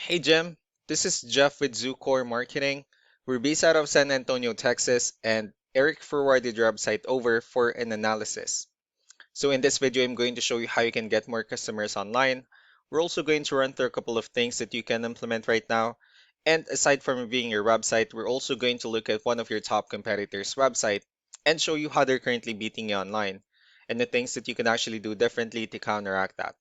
Hey Jim, this is Jeff with Zucore Marketing. We're based out of San Antonio, Texas, and Eric forwarded your website over for an analysis. So in this video, I'm going to show you how you can get more customers online. We're also going to run through a couple of things that you can implement right now. And aside from reviewing your website, we're also going to look at one of your top competitors' website and show you how they're currently beating you online and the things that you can actually do differently to counteract that.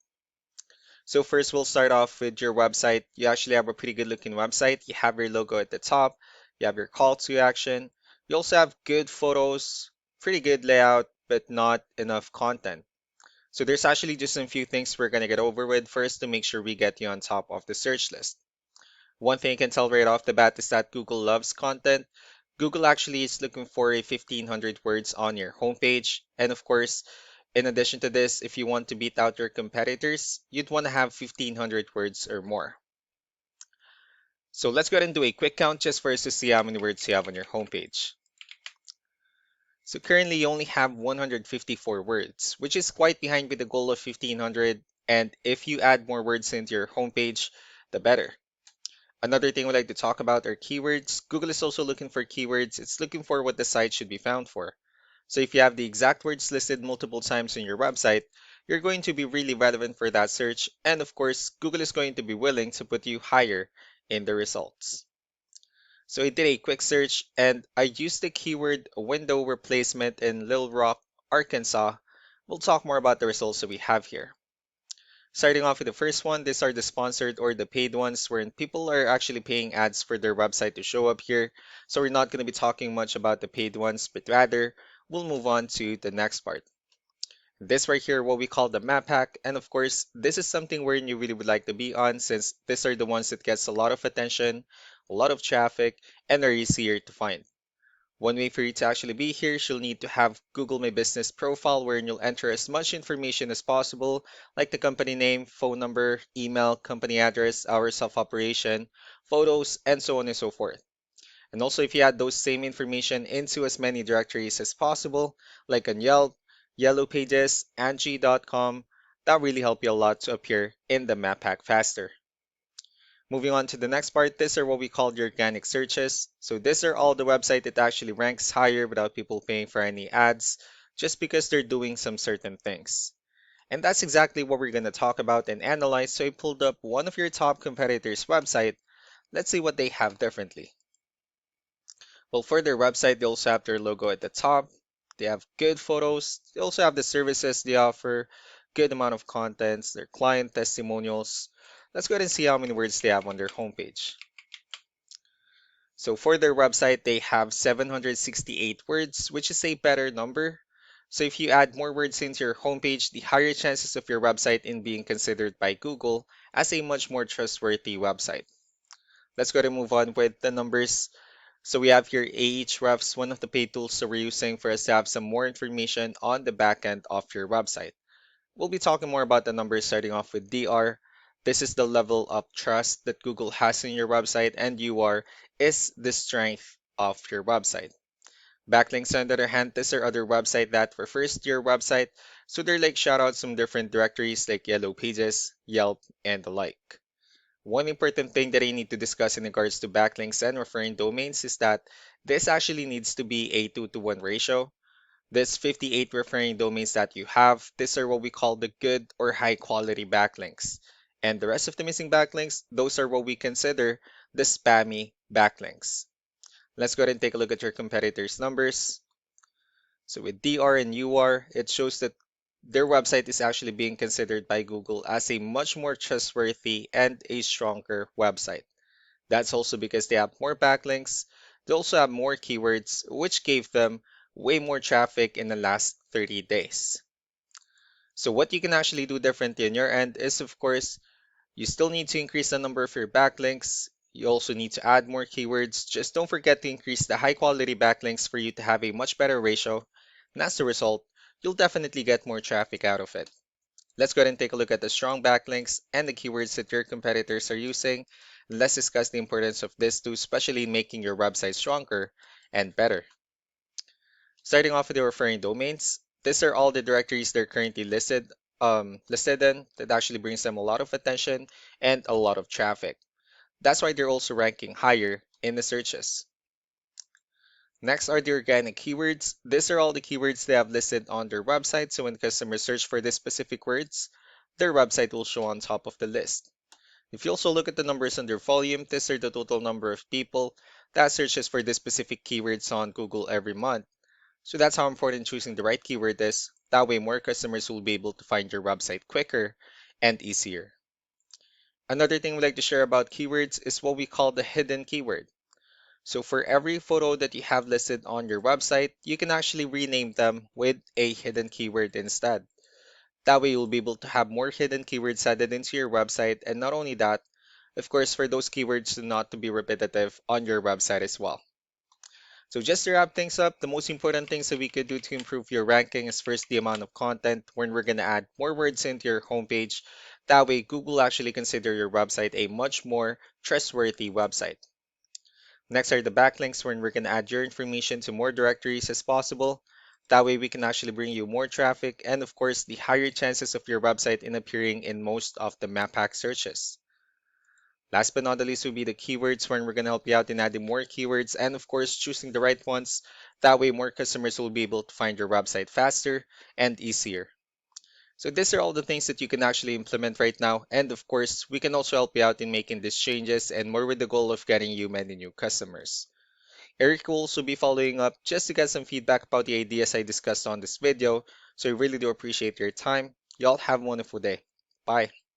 So first, we'll start off with your website. You actually have a pretty good looking website. You have your logo at the top. You have your call to action. You also have good photos, pretty good layout, but not enough content. So there's actually just a few things we're going to get over with first to make sure we get you on top of the search list. One thing you can tell right off the bat is that Google loves content. Google actually is looking for a 1500 words on your homepage. And of course, in addition to this, if you want to beat out your competitors, you'd want to have 1500 words or more. So let's go ahead and do a quick count just for us to see how many words you have on your homepage. So currently you only have 154 words, which is quite behind with the goal of 1500. And if you add more words into your homepage, the better. Another thing we'd like to talk about are keywords. Google is also looking for keywords. It's looking for what the site should be found for. So if you have the exact words listed multiple times on your website, you're going to be really relevant for that search. And of course, Google is going to be willing to put you higher in the results. So I did a quick search and I used the keyword window replacement in Little Rock, Arkansas. We'll talk more about the results that we have here. Starting off with the first one, these are the sponsored or the paid ones wherein people are actually paying ads for their website to show up here. So we're not going to be talking much about the paid ones, but rather we'll move on to the next part. This right here, what we call the map hack. And of course, this is something where you really would like to be on since these are the ones that gets a lot of attention, a lot of traffic, and are easier to find. One way for you to actually be here is you'll need to have Google My Business profile wherein you'll enter as much information as possible, like the company name, phone number, email, company address, hours of operation, photos, and so on and so forth. And also if you add those same information into as many directories as possible, like on Yelp, Yellow Pages, Angie.com, that really help you a lot to appear in the map pack faster. Moving on to the next part, these are what we call the organic searches. So these are all the website that actually ranks higher without people paying for any ads, just because they're doing some certain things. And that's exactly what we're going to talk about and analyze. So I pulled up one of your top competitors' website. Let's see what they have differently. Well, for their website, they also have their logo at the top. They have good photos. They also have the services they offer, good amount of contents, their client testimonials. Let's go ahead and see how many words they have on their homepage. So for their website, they have 768 words, which is a better number. So if you add more words into your homepage, the higher chances of your website in being considered by Google as a much more trustworthy website. Let's go ahead and move on with the numbers. So we have here Ahrefs, one of the paid tools that we're using for us to have some more information on the back end of your website. We'll be talking more about the numbers starting off with DR. This is the level of trust that Google has in your website, and UR is the strength of your website. Backlinks, on the other hand, these are other website that refers to your website, so they're like shoutouts from different directories like Yellow Pages, Yelp, and the like. One important thing that I need to discuss in regards to backlinks and referring domains is that this actually needs to be a 2-to-1 ratio. This 58 referring domains that you have, these are what we call the good or high quality backlinks. And the rest of the missing backlinks, those are what we consider the spammy backlinks. Let's go ahead and take a look at your competitors' numbers. So with DR and UR, it shows that their website is actually being considered by Google as a much more trustworthy and a stronger website. That's also because they have more backlinks. They also have more keywords, which gave them way more traffic in the last 30 days. So what you can actually do differently on your end is, of course, you still need to increase the number of your backlinks. You also need to add more keywords. Just don't forget to increase the high quality backlinks for you to have a much better ratio. And as a result, you'll definitely get more traffic out of it. Let's go ahead and take a look at the strong backlinks and the keywords that your competitors are using. Let's discuss the importance of this too, especially in making your website stronger and better. Starting off with the referring domains, these are all the directories they're currently listed in that actually brings them a lot of attention and a lot of traffic. That's why they're also ranking higher in the searches. Next are the organic keywords. These are all the keywords they have listed on their website, so when customers search for these specific words, their website will show on top of the list. If you also look at the numbers under volume, these are the total number of people that searches for these specific keywords on Google every month. So that's how important choosing the right keyword is. That way, more customers will be able to find your website quicker and easier. Another thing we like to share about keywords is what we call the hidden keyword. So for every photo that you have listed on your website, you can actually rename them with a hidden keyword instead. That way you'll be able to have more hidden keywords added into your website, and not only that, of course, for those keywords to not to be repetitive on your website as well. So just to wrap things up, the most important things that we could do to improve your ranking is first the amount of content when we're going to add more words into your homepage. That way Google actually consider your website a much more trustworthy website. Next are the backlinks when we're going to add your information to more directories as possible. That way we can actually bring you more traffic and of course the higher chances of your website in appearing in most of the map hack searches. Last but not the least will be the keywords when we're going to help you out in adding more keywords and of course choosing the right ones. That way more customers will be able to find your website faster and easier. So these are all the things that you can actually implement right now. And of course, we can also help you out in making these changes and more with the goal of getting you many new customers. Eric will also be following up just to get some feedback about the ideas I discussed on this video. So I really do appreciate your time. Y'all have a wonderful day. Bye.